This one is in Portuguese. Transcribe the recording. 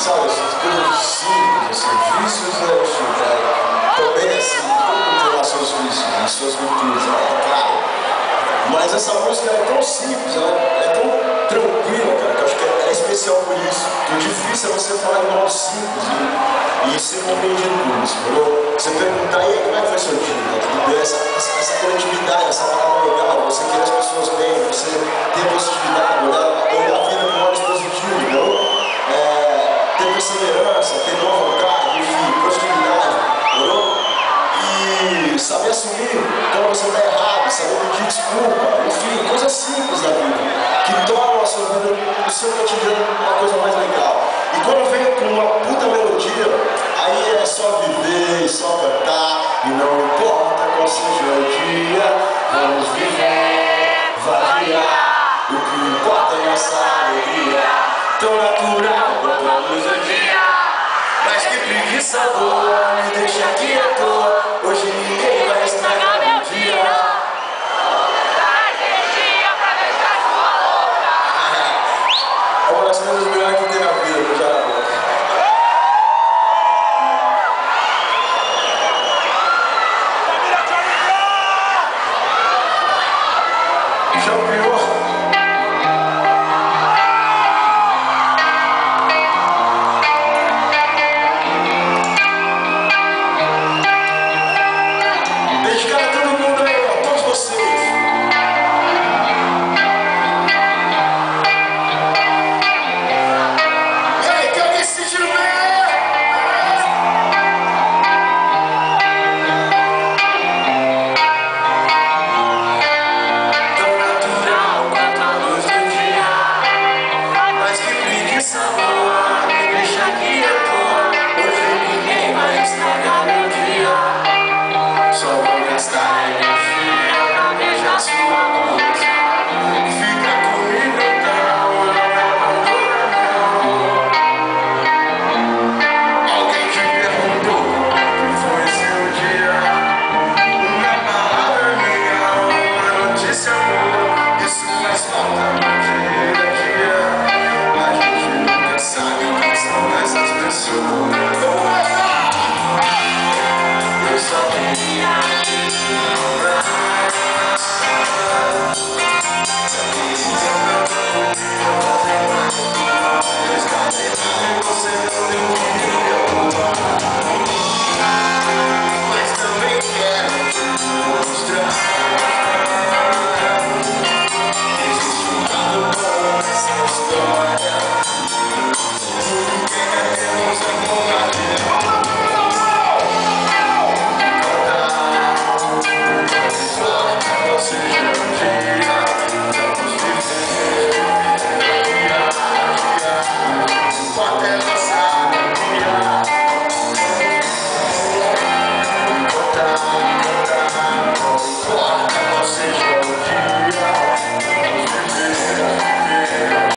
sabe, essas coisas simples, assim, vícios, né, enfim, também assim, todo mundo tem lá seus vícios, né, suas virtudes, é claro. Mas essa música é tão simples, ela é tão tranquila, cara, que eu acho que é especial por isso. Que o difícil é você falar em modo simples e ser compreendido por isso, entendeu? Você perguntar, e aí, como é que foi seu dia, né? Tudo bem? Essa coletividade, essa parada legal, você quer as pessoas bem, você ter positividade, olhar a vida com olhos positivos, entendeu? Ter perseverança, ter boa vontade, enfim, positividade, entendeu? E saber assumir quando você está errado, saber pedir desculpa, enfim, coisas simples da vida, que tornam a sua vida, o seu cotidiano, uma coisa mais legal. E quando vem com uma puta melodia, aí é só viver, só cantar, e não importa qual seja o dia, vamos viver, variar, o que importa é nossa alegria, tão natural, vamos o dia. Mas que preguiça boa, me deixa aqui à toa. Hoje ninguém vai estragar meu dia. Traz energia pra deixar sua louca. É uma das coisas melhores que tem na vida, que eu já na boca. Já pior.